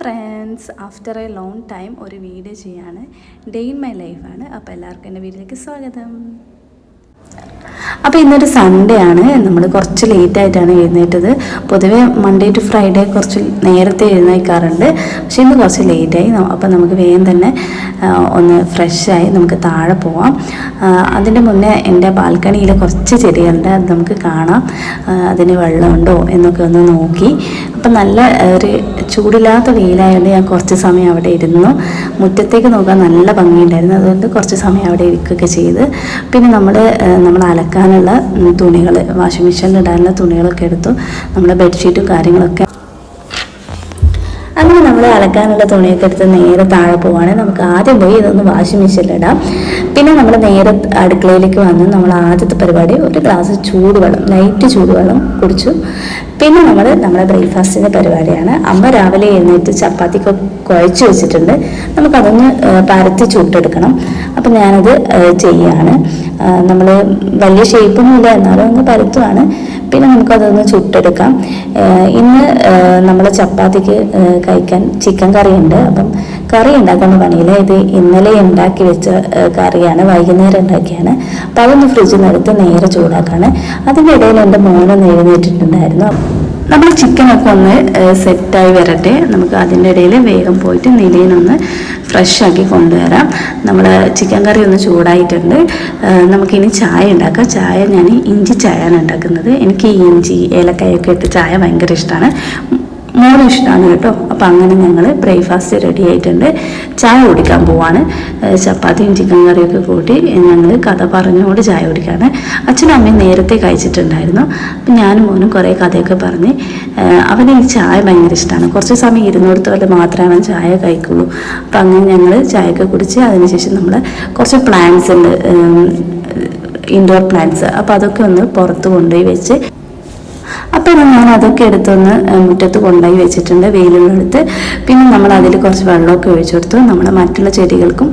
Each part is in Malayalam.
Friends, after A long time ഒരു വീഡിയോ ചെയ്യാണ്. ഡേ ഇൻ മൈ ലൈഫാണ്. അപ്പോൾ എല്ലാവർക്കും എൻ്റെ വീഡിയോയിലേക്ക് സ്വാഗതം. അപ്പോൾ ഇന്നൊരു സൺഡേ ആണ്. നമ്മൾ കുറച്ച് ലേറ്റായിട്ടാണ് എഴുന്നേറ്റത്. പൊതുവേ മൺഡേ ടു ഫ്രൈഡേ കുറച്ച് നേരത്തെ എഴുന്നേൽക്കാറുണ്ട്. പക്ഷേ ഇന്ന് കുറച്ച് ലേറ്റായി. അപ്പോൾ നമുക്ക് വേഗം തന്നെ ഒന്ന് ഫ്രഷായി നമുക്ക് താഴെ പോവാം. അതിൻ്റെ മുന്നേ എൻ്റെ ബാൽക്കണിയിൽ കുറച്ച് ചെടികളുണ്ട്, അത് നമുക്ക് കാണാം. അതിന് വെള്ളമുണ്ടോ എന്നൊക്കെ ഒന്ന് നോക്കി. അപ്പം നല്ല ഒരു ചൂടില്ലാത്ത വെയിലായതുകൊണ്ട് ഞാൻ കുറച്ച് സമയം അവിടെ ഇരുന്നു. മുറ്റത്തേക്ക് നോക്കാൻ നല്ല ഭംഗിയുണ്ടായിരുന്നു, അതുകൊണ്ട് കുറച്ച് സമയം അവിടെ ഇരിക്കുകയൊക്കെ ചെയ്ത്. പിന്നെ നമ്മൾ അലക്കാനുള്ള തുണികൾ, വാഷിംഗ് മെഷീനിൽ ഇടാനുള്ള തുണികളൊക്കെ എടുത്തു. നമ്മുടെ ബെഡ്ഷീറ്റും കാര്യങ്ങളൊക്കെ അങ്ങനെ നമ്മൾ അലക്കാനുള്ള തുണിയൊക്കെ എടുത്ത് നേരെ താഴെ പോവാണ്. നമുക്ക് ആദ്യം പോയി ഇതൊന്ന് വാഷിംഗ് മെഷീനിലിടാം. പിന്നെ നമ്മൾ നേരെ അടുക്കളയിലേക്ക് വന്ന് നമ്മൾ ആദ്യത്തെ പരിപാടി ഒരു ഗ്ലാസ് ചൂടുവെള്ളം, ലൈറ്റ് ചൂടുവെള്ളം കുടിച്ചു. പിന്നെ നമ്മുടെ ബ്രേക്ക്ഫാസ്റ്റിൻ്റെ പരിപാടിയാണ്. അമ്മ രാവിലെ എഴുന്നേറ്റ് ചപ്പാത്തിക്ക് കുഴച്ച് വെച്ചിട്ടുണ്ട്. നമുക്കതൊന്ന് പരത്തി ചുട്ടെടുക്കണം. അപ്പം ഞാനത് ചെയ്യുകയാണ്. നമ്മൾ വലിയ ഷേപ്പൊന്നുമില്ല, എന്നാലും ഒന്ന് പരത്തുവാണ്. പിന്നെ നമുക്കതൊന്ന് ചുട്ടെടുക്കാം. ഇന്ന് നമ്മൾ ചപ്പാത്തിക്ക് കഴിക്കാൻ ചിക്കൻ കറിയുണ്ട്. അപ്പം കറി ഉണ്ടാക്കുന്ന പണിയില്ല. ഇത് ഇന്നലെ ഉണ്ടാക്കി വെച്ച കറിയാണ്, വൈകുന്നേരം ഉണ്ടാക്കിയാണ്. അപ്പം അതൊന്ന് ഫ്രിഡ്ജിൽ നിന്ന് എടുത്ത് നേരെ ചൂടാക്കാണ്. അതിൻ്റെ ഇടയിൽ എൻ്റെ മോനൊന്ന് എഴുന്നേറ്റിട്ടുണ്ടായിരുന്നു. നമ്മൾ ചിക്കനൊക്കെ ഒന്ന് സെറ്റായി വരട്ടെ. നമുക്ക് അതിൻ്റെ ഇടയിൽ വേഗം പോയിട്ട് നിലയിനൊന്ന് ഫ്രഷ് ആക്കി കൊണ്ടുവരാം. നമ്മൾ ചിക്കൻ കറി ഒന്ന് ചൂടായിട്ടുണ്ട്. നമുക്കിനി ചായ ഉണ്ടാക്കാം. ചായ ഞാൻ ഇഞ്ചി ചായയാണ് ഉണ്ടാക്കുന്നത്. എനിക്ക് ഈ ഇഞ്ചി ഏലക്കായൊക്കെ ഇട്ട് ചായ ഭയങ്കര ഇഷ്ടമാണ്. മോനും ഇഷ്ടമാണ് കേട്ടോ. അപ്പോൾ അങ്ങനെ ഞങ്ങൾ ബ്രേക്ക്ഫാസ്റ്റ് റെഡി ആയിട്ടുണ്ട്. ചായ കുടിക്കാൻ പോവാണ്. ചപ്പാത്തിയും ചിക്കൻ കറിയൊക്കെ കൂട്ടി ഞങ്ങൾ കഥ പറഞ്ഞുകൊണ്ട് ചായ കുടിക്കുകയാണ്. അച്ഛനും അമ്മയും നേരത്തെ കഴിച്ചിട്ടുണ്ടായിരുന്നു. അപ്പം ഞാനും മോനും കുറേ കഥയൊക്കെ പറഞ്ഞ് അവന് ഈ ചായ ഭയങ്കര ഇഷ്ടമാണ്. കുറച്ച് സമയം ഇരുന്നിടത്തോടെ മാത്രമേ അവൻ ചായ കഴിക്കുള്ളൂ. അപ്പം അങ്ങനെ ഞങ്ങൾ ചായയൊക്കെ കുടിച്ച് അതിനുശേഷം നമ്മൾ കുറച്ച് പ്ലാന്റ്സ് ഉണ്ട്, ഇൻഡോർ പ്ലാന്റ്സ്. അപ്പോൾ അതൊക്കെ ഒന്ന് പുറത്ത് കൊണ്ടുപോയി വെച്ച്, അപ്പോൾ ഞാൻ അതൊക്കെ എടുത്തൊന്ന് മുറ്റത്ത് കൊണ്ടുപോയി വെച്ചിട്ടുണ്ട്, വെയിലുള്ളടുത്ത്. പിന്നെ നമ്മൾ അതിൽ കുറച്ച് വെള്ളമൊക്കെ ഒഴിച്ചു കൊടുത്തു. നമ്മുടെ മറ്റുള്ള ചെടികൾക്കും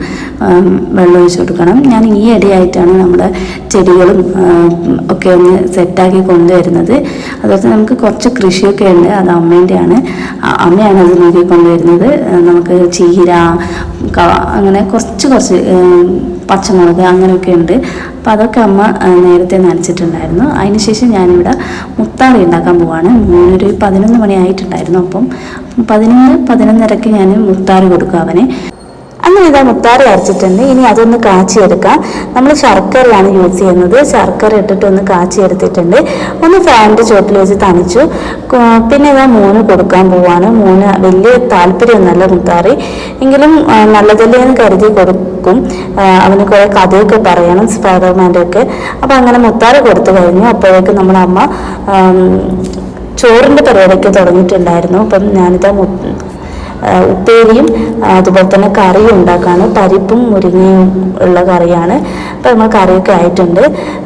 വെള്ളം ഒഴിച്ചു കൊടുക്കണം. ഞാൻ ഈ ഇടയായിട്ടാണ് നമ്മുടെ ചെടികളും ഒക്കെ ഒന്ന് സെറ്റാക്കി കൊണ്ടുവരുന്നത്. അതുപോലെ നമുക്ക് കുറച്ച് കൃഷിയൊക്കെ ഉണ്ട്, അത് അമ്മേൻ്റെയാണ്. അമ്മയാണ് അത് നോക്കിക്കൊണ്ടുവരുന്നത്. നമുക്ക് ചീര, അങ്ങനെ കുറച്ച് പച്ചമുളക് അങ്ങനെയൊക്കെ ഉണ്ട്. അപ്പോൾ അതൊക്കെ അമ്മ നേരത്തെ നനച്ചിട്ടുണ്ടായിരുന്നു. അതിനുശേഷം ഞാനിവിടെ മുത്താറി ഉണ്ടാക്കാൻ പോവാണ്. മോനൊരു 11 മണി ആയിട്ടുണ്ടായിരുന്നു. അപ്പം 11:30 ഞാൻ മുത്താറി കൊടുക്കും അവന്. അങ്ങനെ ഇതാ മുത്താറി അരച്ചിട്ടുണ്ട്. ഇനി അതൊന്ന് കാച്ചിയെടുക്കാം. നമ്മൾ ശർക്കരയാണ് യൂസ് ചെയ്യുന്നത്. ശർക്കര ഇട്ടിട്ട് ഒന്ന് കാച്ചിയെടുത്തിട്ടുണ്ട്. ഒന്ന് ഫാനിൻ്റെ ചോട്ടിൽ വെച്ച് തണിച്ചു. പിന്നെ ഇതാ മോന് കൊടുക്കാൻ പോവാണ്. മോന് വലിയ താല്പര്യമൊന്നുമല്ല മുത്താറി, എങ്കിലും നല്ലതല്ലേ എന്ന് കരുതി കൊടുക്കും. അവന് കുറേ കഥയൊക്കെ പറയണം, സ്പൈഡർമാൻ്റെ ഒക്കെ. അപ്പം അങ്ങനെ മുത്താറി കൊടുത്തു കഴിഞ്ഞു. അപ്പോഴേക്കും നമ്മളെ അമ്മ ചോറിൻ്റെ പരിപാടിയൊക്കെ തുടങ്ങിയിട്ടുണ്ടായിരുന്നു. അപ്പം ഞാനിതാ ഉപ്പേരിയും അതുപോലെ തന്നെ കറിയും ഉണ്ടാക്കാണ്. പരിപ്പും മുരിങ്ങയും ഉള്ള കറിയാണ്. അപ്പോൾ നമ്മൾ കറിയൊക്കെ ആയിട്ടുണ്ട്.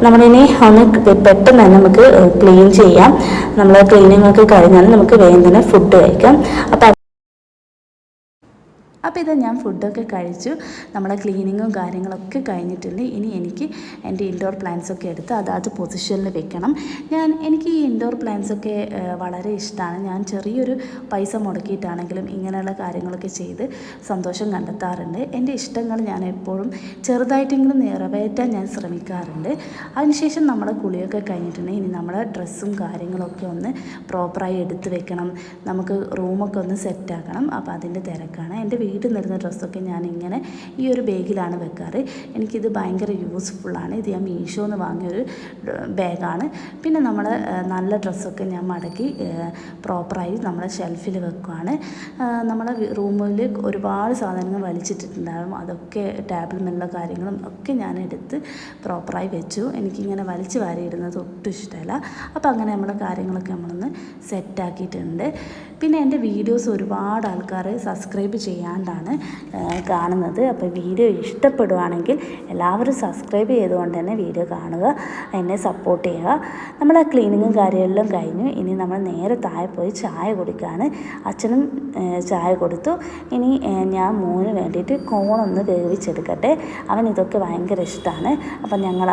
നമ്മളിനി ഒന്ന് പെട്ടെന്ന് തന്നെ നമുക്ക് ക്ലീൻ ചെയ്യാം. നമ്മൾ ക്ലീനിങ് ഒക്കെ കഴിഞ്ഞാൽ നമുക്ക് വേഗം തന്നെ ഫുഡ് കഴിക്കാം. അപ്പോൾ ഇത് ഞാൻ ഫുഡൊക്കെ കഴിച്ചു. നമ്മളെ ക്ലീനിങ്ങും കാര്യങ്ങളൊക്കെ കഴിഞ്ഞിട്ടുണ്ട്. ഇനി എനിക്ക് എൻ്റെ ഇൻഡോർ പ്ലാന്റ്സൊക്കെ എടുത്ത് അതാത് പൊസിഷനിൽ വെക്കണം. എനിക്ക് ഈ ഇൻഡോർ പ്ലാന്റ്സൊക്കെ വളരെ ഇഷ്ടമാണ്. ഞാൻ ചെറിയൊരു പൈസ മുടക്കിയിട്ടാണെങ്കിലും ഇങ്ങനെയുള്ള കാര്യങ്ങളൊക്കെ ചെയ്ത് സന്തോഷം കണ്ടെത്താറുണ്ട്. എൻ്റെ ഇഷ്ടങ്ങൾ ഞാൻ എപ്പോഴും ചെറുതായിട്ടെങ്കിലും നിറവേറ്റാൻ ഞാൻ ശ്രമിക്കാറുണ്ട്. അതിനുശേഷം നമ്മളെ കുളിയൊക്കെ കഴിഞ്ഞിട്ടുണ്ടെങ്കിൽ ഇനി നമ്മളെ ഡ്രസ്സും കാര്യങ്ങളൊക്കെ ഒന്ന് പ്രോപ്പറായി എടുത്ത് വെക്കണം. നമുക്ക് റൂമൊക്കെ ഒന്ന് സെറ്റാക്കണം. അപ്പോൾ അതിൻ്റെ തിരക്കാണ്. എൻ്റെ വീട്ടിൽ നിന്നിരുന്ന ഡ്രസ്സൊക്കെ ഞാൻ ഇങ്ങനെ ഈ ഒരു ബാഗിലാണ് വെക്കാറ്. എനിക്കിത് ഭയങ്കര യൂസ്ഫുള്ളാണ്. ഇത് ഞാൻ മീഷോന്ന് വാങ്ങിയൊരു ബാഗാണ്. പിന്നെ നമ്മൾ നല്ല ഡ്രസ്സൊക്കെ ഞാൻ മടക്കി പ്രോപ്പറായി നമ്മളെ ഷെൽഫിൽ വെക്കുകയാണ്. നമ്മളെ റൂമിൽ ഒരുപാട് സാധനങ്ങൾ വലിച്ചിട്ടിട്ടുണ്ടാകും. അതൊക്കെ ടേബിൾ മേലുള്ള കാര്യങ്ങളും ഒക്കെ ഞാൻ എടുത്ത് പ്രോപ്പറായി വെച്ചു. എനിക്കിങ്ങനെ വലിച്ചു വാരിയിടുന്നത് ഒട്ടും ഇഷ്ടമല്ല. അപ്പോൾ അങ്ങനെ നമ്മുടെ കാര്യങ്ങളൊക്കെ നമ്മളൊന്ന് സെറ്റാക്കിയിട്ടുണ്ട്. പിന്നെ എൻ്റെ വീഡിയോസ് ഒരുപാട് ആൾക്കാർ സബ്സ്ക്രൈബ് ചെയ്യാണ്ടാണ് കാണുന്നത്. അപ്പോൾ വീഡിയോ ഇഷ്ടപ്പെടുവാണെങ്കിൽ എല്ലാവരും സബ്സ്ക്രൈബ് ചെയ്തുകൊണ്ട് തന്നെ വീഡിയോ കാണുക, എന്നെ സപ്പോർട്ട് ചെയ്യുക. നമ്മൾ ക്ലീനിങ്ങും കാര്യമെല്ലാം കഴിഞ്ഞു. ഇനി നമ്മൾ നേരെ താഴെ പോയി ചായ കുടിക്കുകയാണ്. അച്ഛനും ചായ കൊടുത്തു. ഇനി ഞാൻ മോന് വേണ്ടിയിട്ട് കോണൊന്ന് വേവിച്ചെടുക്കട്ടെ. അവൻ ഇതൊക്കെ ഭയങ്കര ഇഷ്ടമാണ്. അപ്പം ഞങ്ങൾ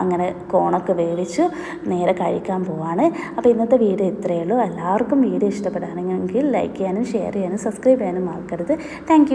അങ്ങനെ കോണൊക്കെ വേവിച്ചു നേരെ കഴിക്കാൻ പോവാണ്. അപ്പോൾ ഇന്നത്തെ വീഡിയോ ഇത്രയേ ഉള്ളൂ. എല്ലാവർക്കും വീഡിയോ ഇഷ്ടപ്പെടുകയാണെങ്കിൽ ഇഷ്ടമായെങ്കിൽ ലൈക്ക് ചെയ്യാനും ഷെയർ ചെയ്യാനും സബ്സ്ക്രൈബ് ചെയ്യാനും മറക്കരുത്. താങ്ക്